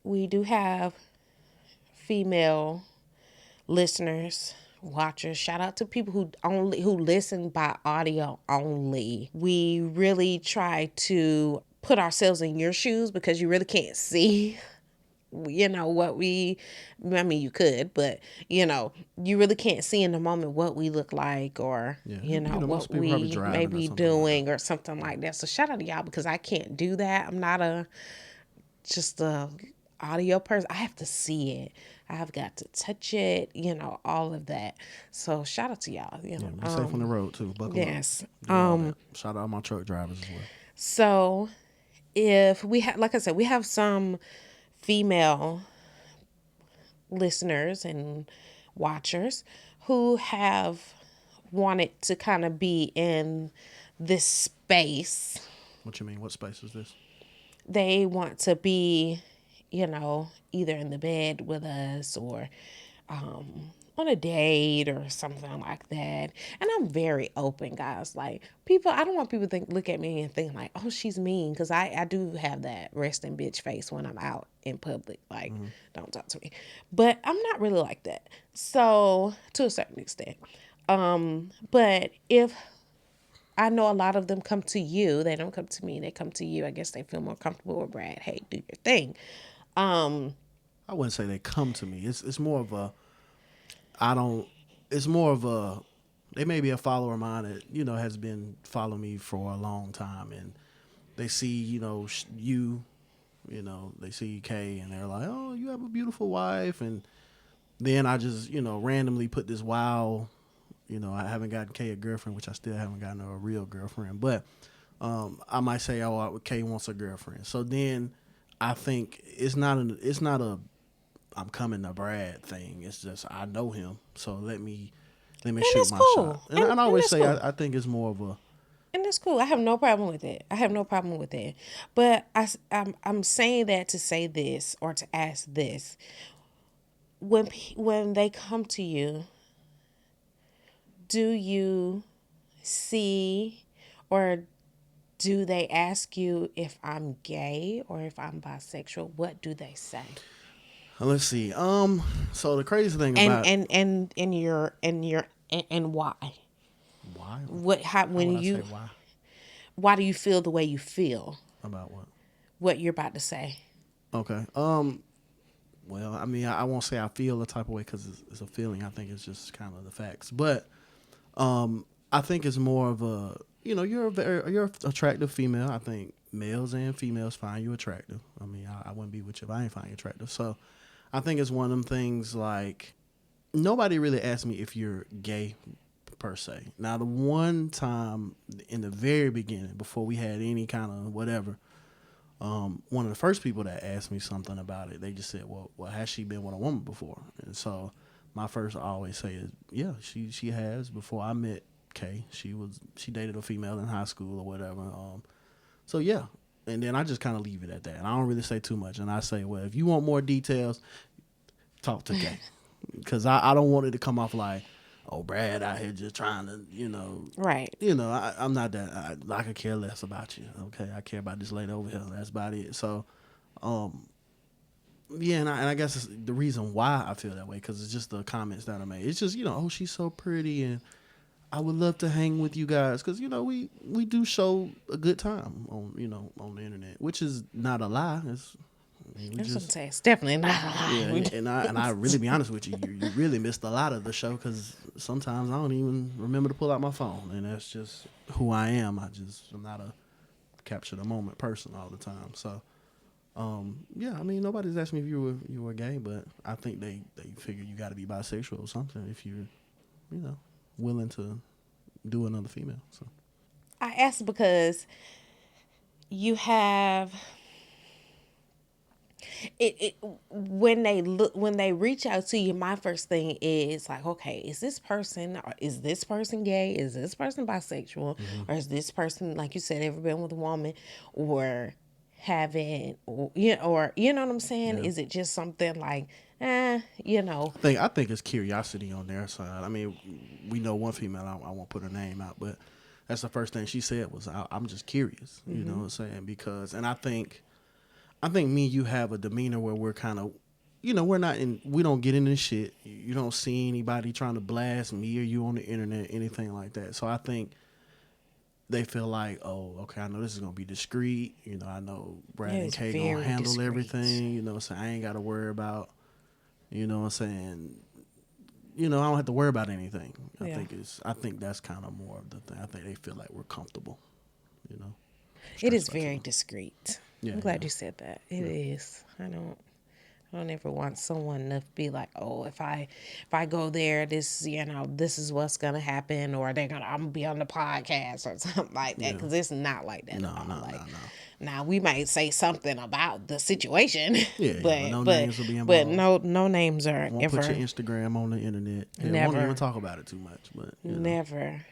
we do have female listeners, watchers. Shout out to people who listen by audio only. We really try to put ourselves in your shoes because you really can't see what I mean, you could, but you really can't see in the moment what we look like, or Yeah, most what people probably we may driving or be something like that. doing or something like that. So shout out to y'all, because I can't do that. I'm not just a audio person. I have to see it. I have got to touch it, all of that. So shout out to y'all, Yeah, be safe on the road too. Buckle up. yes. Do all that. Shout out all my truck drivers as well. So if we have, like I said, we have some female listeners and watchers who have wanted to kind of be in this space. What you mean? What space is this? They want to be, either in the bed with us, or on a date or something like that. And I'm very open, guys. Like, people, I don't want people to look at me and think like, oh, she's mean, because I do have that resting bitch face when I'm out in public. Like, don't talk to me. But I'm not really like that. So, to a certain extent. But if I know a lot of them come to you, they don't come to me, they come to you. I guess they feel more comfortable with Brad. Hey, do your thing. I wouldn't say they come to me. It's more of a I don't. It's more of a they may be a follower of mine that has been following me for a long time, and they see they see Kay, and they're like, oh, you have a beautiful wife, and then I just randomly put this wow. I haven't gotten Kay a girlfriend, which I still haven't gotten her a real girlfriend, but I might say, oh, Kay wants a girlfriend. So then I think it's not a I'm coming to Brad thing. It's just I know him, so let me And shoot that's my shot. cool. And I And always that's say cool. I think it's more of a And that's cool. I have no problem with it. I have no problem with it. But I'm saying that to say this, or to ask this. When they come to you, do you see, or do they ask you if I'm gay or if I'm bisexual? What do they say? let's see. So the crazy thing And about and and and your and why? why What how how when would I say you why Why do you feel the way you feel? about what? What you're about to say. Okay. Well, I mean, I won't say I feel a type of way because it's a feeling. I think it's just kind of the facts. But I think it's more of a you're an attractive female. I think males and females find you attractive. I mean, I wouldn't be with you if I ain't find you attractive. So I think it's one of them things like nobody really asked me if you're gay per se. Now the one time in the very beginning, before we had any kind of whatever, one of the first people that asked me something about it, they just said, "Well, has she been with a woman before?" And so my first I always say is, "Yeah, she has." Before I met Kay, she dated a female in high school or whatever. So yeah, and then I just kind of leave it at that, and I don't really say too much. And I say, "Well, if you want more details, talk to Kay," because I don't want it to come off like, "Oh, Brad out here just trying to Right. I'm not that. I could care less about you. Okay, I care about this lady over here. That's about it. So, yeah, and I guess it's the reason why I feel that way because it's just the comments that I made. It's just oh, she's so pretty, and I would love to hang with you guys because we do show a good time on the internet, which is not a lie. I mean, we That's what I'm just saying. It's definitely not a yeah, lie. and I really be honest with you, you really missed a lot of the show because sometimes I don't even remember to pull out my phone, and that's just who I am. I'm not a capture the moment person all the time. So, yeah, I mean, nobody's asking me if you were gay, but I think they figure you got to be bisexual or something if you're willing to do another female. So I asked because you have it when they reach out to you. My first thing is like, okay, is this person gay, is this person bisexual, or is this person, like you said, ever been with a woman, or haven't, or you know what I'm saying? yeah. Is it just something like you know I think it's curiosity on their side. I mean, we know one female. I won't put her name out, but that's the first thing she said was, "I'm just curious." You know what I'm saying? Because, and I think I think me and you have a demeanor where we're kind of, we're not in, we don't get into shit. You don't see anybody trying to blast me or you on the internet, anything like that. So I think they feel like, oh, okay, I know this is gonna be discreet. I know Brad and Kay gonna handle discreet. everything. So I ain't got to worry about, what I'm saying. I don't have to worry about anything. I think that's kind of more of the thing. I think they feel like we're comfortable. It is very discreet. Yeah, I'm glad you said that. It is. I don't ever want someone to be like, oh, if I go there, this is what's gonna happen, or I'm gonna be on the podcast or something like that. Because it's not like that. No. Now we might say something about the situation. Yeah, but no names will be involved. But no names are won't ever. Put your Instagram on the internet. Never. Won't even talk about it too much. But Never.